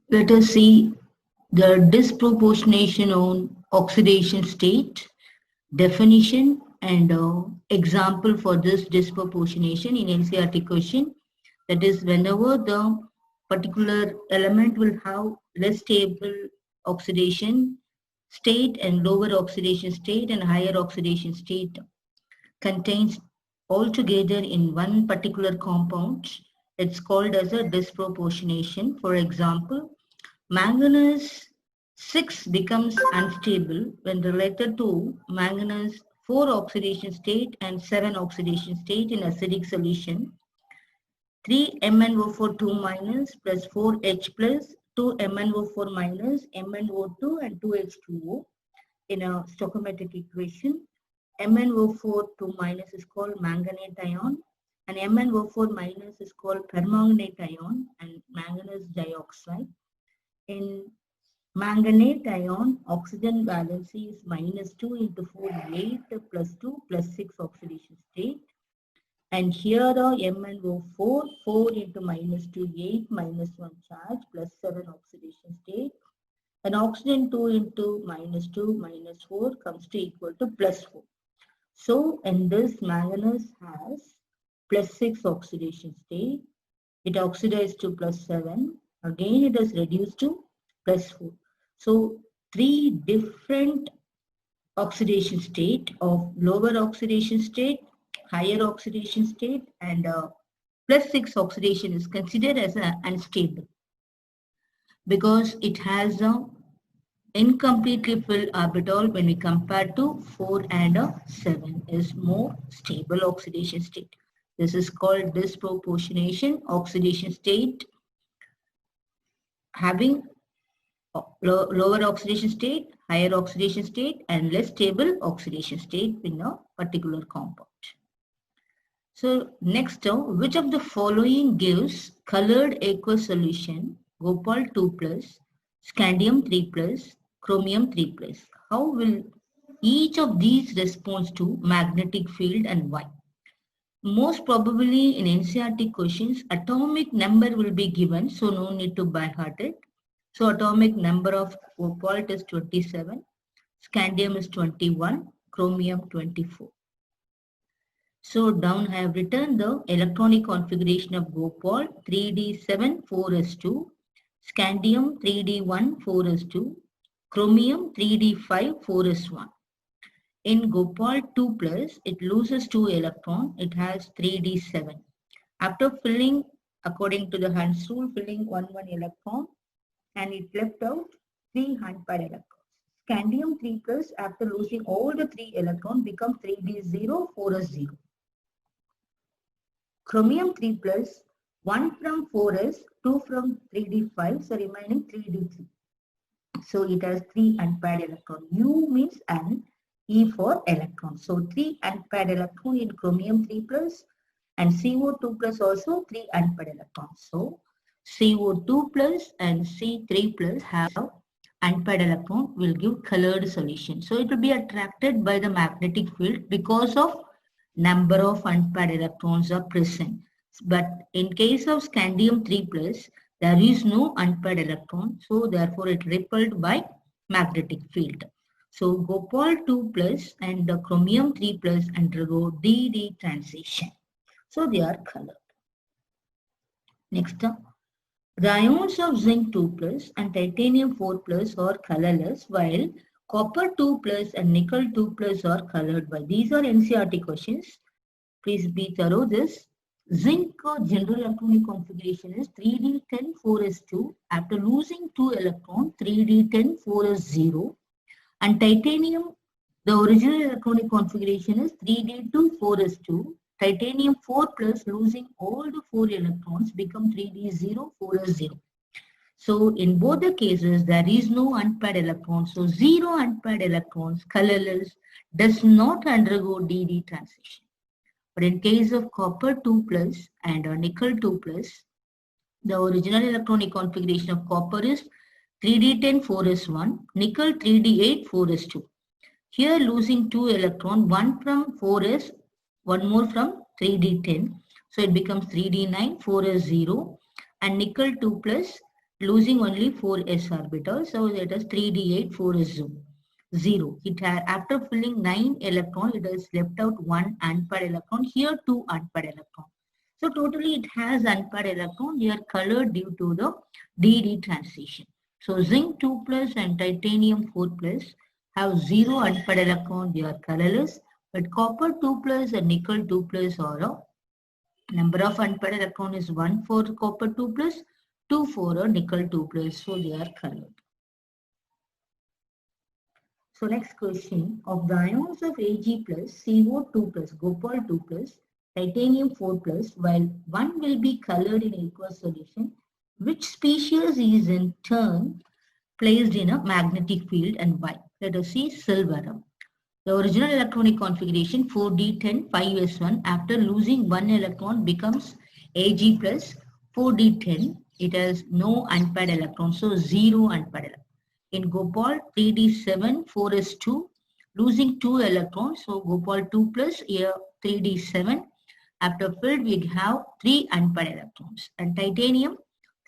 Let us see the disproportionation on oxidation state, definition, and example for this disproportionation in NCERT question. That is, whenever the particular element will have less stable oxidation state and lower oxidation state and higher oxidation state contains all together in one particular compound, it's called as a disproportionation. For example, manganese 6 becomes unstable when related to manganese 4 oxidation state and 7 oxidation state in acidic solution. 3 MnO4 2 minus plus 4 H plus 2 MnO4 minus MnO2 and 2H2O in a stoichiometric equation. MnO4 2 minus is called manganate ion and MnO4 minus is called permanganate ion and manganese dioxide. In manganate ion, oxygen valency is minus 2 into 4, 8 plus 2 plus 6 oxidation state. And here are MnO4, 4 into minus 2, 8 minus 1 charge plus 7 oxidation state. And oxygen 2 into minus 2 minus 4 comes to equal to plus 4. So, in this manganese has plus 6 oxidation state. It oxidized to plus 7. Again, it is reduced to plus 4. So, 3 different oxidation state of lower oxidation state, higher oxidation state, and plus 6 oxidation is considered as unstable because it has a incompletely filled orbital when we compare to 4 and 7 is more stable oxidation state. This is called disproportionation oxidation state having lower oxidation state, higher oxidation state, and less stable oxidation state in a particular compound. So next, which of the following gives colored aqueous solution Gopal 2 plus, scandium 3 plus, chromium 3 plus? How will each of these respond to magnetic field and why? Most probably in NCERT questions, atomic number will be given, so no need to by heart it. So atomic number of cobalt is 27, scandium is 21, chromium 24. So down I have written the electronic configuration of cobalt 3d7 4s2, scandium 3d1 4s2, chromium 3d5 4s1. In cobalt 2 plus, it loses 2 electrons. It has 3d7. After filling, according to the Hund's rule, filling 1 electron, and it left out 3 Hunt-paired electrons. Scandium 3 plus, after losing all the 3 electrons, becomes 3d0 4s0. Chromium 3 plus, 1 from 4s, 2 from 3d5, so remaining 3d3. So it has 3 unpaired electrons. U means an, E for electron. So 3 unpaired electron in chromium 3 plus and CO2 plus also 3 unpaired electrons. So CO2 plus and C3 plus have unpaired electron will give colored solution. So it will be attracted by the magnetic field because of number of unpaired electrons are present. But in case of scandium 3 plus, there is no unpaired electron. So therefore it repelled by magnetic field. So cobalt 2 plus and the chromium 3 plus undergo DD transition. So they are colored. Next, the ions of zinc 2 plus and titanium 4 plus are colorless while copper 2 plus and nickel 2 plus are colored by. These are NCERT questions. Please be thorough this. Zinc general electronic configuration is 3d10 4s2 after losing 2 electrons 3d10 4s0. And titanium, the original electronic configuration is 3d2 4s2. Titanium 4 plus losing all the 4 electrons become 3d0 4s0. So in both the cases, there is no unpaired electrons. So 0 unpaired electrons, colorless, does not undergo DD transition. But in case of copper 2 plus and nickel 2 plus, the original electronic configuration of copper is 3d10 4s1, nickel 3d8 4s2. Here losing 2 electron, 1 from 4s, 1 more from 3d10. So it becomes 3d9 4s0 and nickel 2 plus losing only 4 s orbitals. So it is 3d8, 4s 0. It had, after filling 9 electrons, it has left out 1 unpaired electron. Here 2 unpaired electrons. So totally it has unpaired electron. They are colored due to the DD transition. So zinc 2 plus and titanium 4 plus have 0 unpaired electron. They are colorless. But copper 2 plus and nickel 2 plus are a number of unpaired electron is 1 for copper 2 plus, 2 for a nickel 2 plus. So they are colored. So next question, of the ions of Ag plus, CO2 plus, Gopal 2 plus, titanium 4 plus, while one will be colored in aqueous solution, which species is in turn placed in a magnetic field and why? Let us see silver. The original electronic configuration 4d10 5s1 after losing one electron becomes Ag plus 4d10. It has no unpaired electron, so 0 unpaired electron. In Gopal 3d7 4s2 losing 2 electrons, so Gopal 2 plus here 3d7 after filled we have 3 unpaired electrons. And titanium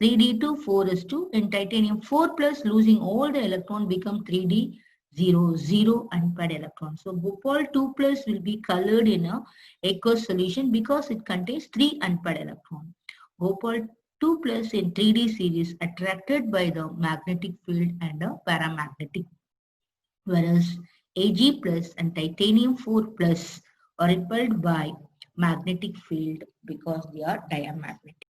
3d2 4s2 in titanium 4 plus losing all the electron become 3d0 0 unpaired electron. So Gopal 2 plus will be colored in a aqueous solution because it contains 3 unpaired electrons. Gopal 2 plus in 3D series attracted by the magnetic field and a paramagnetic, whereas Ag plus and titanium 4 plus are repelled by magnetic field because they are diamagnetic.